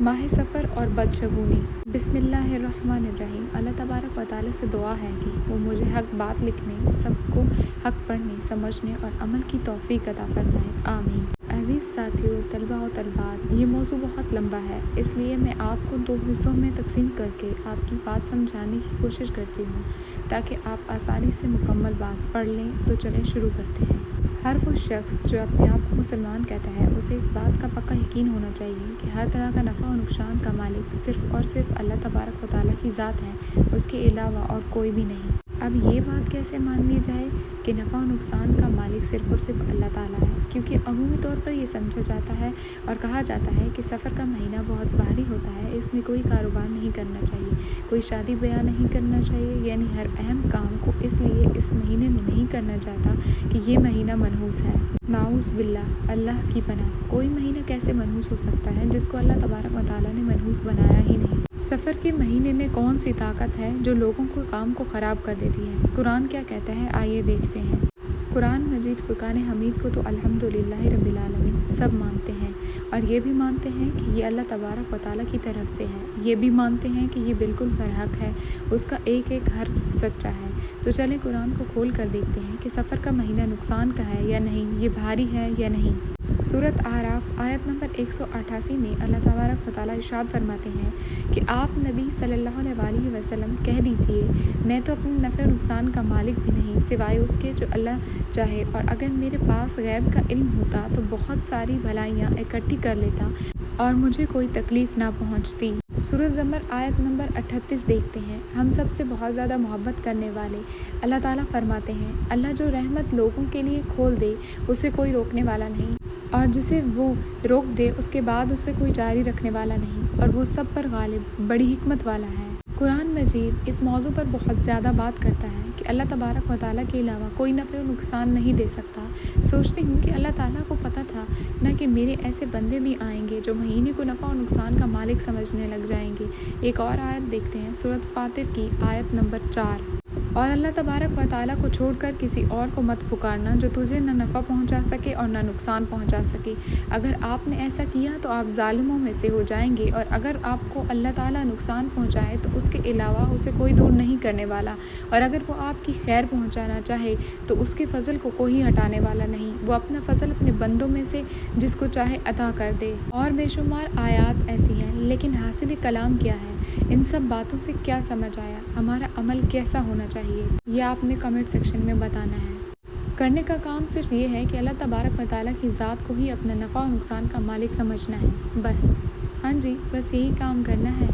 ماہ سفر اور بدشگونی۔ بسم اللہ الرحمن الرحیم۔ اللہ تبارک و تعالیٰ سے دعا ہے کہ وہ مجھے حق بات لکھنے، سب کو حق پڑھنے، سمجھنے اور عمل کی توفیق عطا فرمائے، آمین۔ عزیز ساتھیو، طلباء و طالبات، یہ موضوع بہت لمبا ہے، اس لیے میں آپ کو 2 حصوں میں تقسیم کر کے آپ کی بات سمجھانے کی کوشش کرتی ہوں تاکہ آپ آسانی سے مکمل بات پڑھ لیں۔ تو چلیں شروع کرتے ہیں۔ ہر وہ شخص جو اپنے آپ کو مسلمان کہتا ہے، اسے اس بات کا پکا یقین ہونا چاہیے کہ ہر طرح کا نفع و نقصان کا مالک صرف اور صرف اللہ تبارک و تعالیٰ کی ذات ہے، اس کے علاوہ اور کوئی بھی نہیں۔ اب یہ بات کیسے مان لی جائے کہ نفع و نقصان کا مالک صرف اور صرف اللہ تعالیٰ ہے؟ کیونکہ عمومی طور پر یہ سمجھا جاتا ہے اور کہا جاتا ہے کہ سفر کا مہینہ بہت بھاری ہوتا ہے، اس میں کوئی کاروبار نہیں کرنا چاہیے، کوئی شادی بیاہ نہیں کرنا چاہیے، یعنی ہر اہم کام کو اس لیے اس مہینے میں نہیں کرنا چاہتا کہ یہ مہینہ منحوس ہے۔ نعوذ باللہ، اللہ کی پناہ۔ کوئی مہینہ کیسے منحوس ہو سکتا ہے جس کو اللہ تبارک و تعالیٰ نے منحوس بنایا ہی نہیں؟ سفر کے مہینے میں کون سی طاقت ہے جو لوگوں کے کام کو خراب کر دیتی ہے؟ قرآن کیا کہتا ہے، آئیے دیکھتے ہیں۔ قرآن مجید فرقان حمید کو تو الحمدللہ رب العالمین سب مانتے ہیں، اور یہ بھی مانتے ہیں کہ یہ اللہ تبارک و تعالیٰ کی طرف سے ہے، یہ بھی مانتے ہیں کہ یہ بالکل برحق ہے، اس کا ایک ایک حرف سچا ہے۔ تو چلیں قرآن کو کھول کر دیکھتے ہیں کہ سفر کا مہینہ نقصان کا ہے یا نہیں، یہ بھاری ہے یا نہیں۔ سورۃ اعراف آیت نمبر 188 میں اللہ تبارک و تعالیٰ ارشاد فرماتے ہیں کہ آپ نبی صلی اللہ علیہ وسلم کہہ دیجئے، میں تو اپنے نفع و نقصان کا مالک بھی نہیں سوائے اس کے جو اللہ چاہے، اور اگر میرے پاس غیب کا علم ہوتا تو بہت ساری بھلائیاں اکٹھی کر لیتا اور مجھے کوئی تکلیف نہ پہنچتی۔ سورۃ زمر آیت نمبر 38 دیکھتے ہیں۔ ہم سب سے بہت زیادہ محبت کرنے والے اللہ تعالیٰ فرماتے ہیں، اللہ جو رحمت لوگوں کے لیے کھول دے اسے کوئی روکنے والا نہیں، اور جسے وہ روک دے اس کے بعد اسے کوئی جاری رکھنے والا نہیں، اور وہ سب پر غالب، بڑی حکمت والا ہے۔ قرآن مجید اس موضوع پر بہت زیادہ بات کرتا ہے کہ اللہ تبارک و تعالیٰ کے علاوہ کوئی نفع و نقصان نہیں دے سکتا۔ سوچتی ہوں کہ اللہ تعالیٰ کو پتہ تھا نہ کہ میرے ایسے بندے بھی آئیں گے جو مہینے کو نفع و نقصان کا مالک سمجھنے لگ جائیں گے۔ ایک اور آیت دیکھتے ہیں، سورۃ فاطر کی آیت نمبر 4۔ اور اللہ تبارک و تعالیٰ کو چھوڑ کر کسی اور کو مت پکارنا جو تجھے نہ نفع پہنچا سکے اور نہ نقصان پہنچا سکے۔ اگر آپ نے ایسا کیا تو آپ ظالموں میں سے ہو جائیں گے، اور اگر آپ کو اللہ تعالیٰ نقصان پہنچائے تو اس کے علاوہ اسے کوئی دور نہیں کرنے والا، اور اگر وہ آپ کی خیر پہنچانا چاہے تو اس کے فضل کو کوئی ہٹانے والا نہیں، وہ اپنا فضل اپنے بندوں میں سے جس کو چاہے عطا کر دے۔ اور بے شمار آیات ایسی ہیں، لیکن حاصل کلام کیا ہے؟ ان سب باتوں سے کیا سمجھ آیا؟ ہمارا عمل کیسا ہونا چاہیے؟ یہ آپ نے کمنٹ سیکشن میں بتانا ہے۔ کرنے کا کام صرف یہ ہے کہ اللہ تبارک و تعالیٰ کی ذات کو ہی اپنا نفع و نقصان کا مالک سمجھنا ہے، بس۔ ہاں جی، بس یہی کام کرنا ہے۔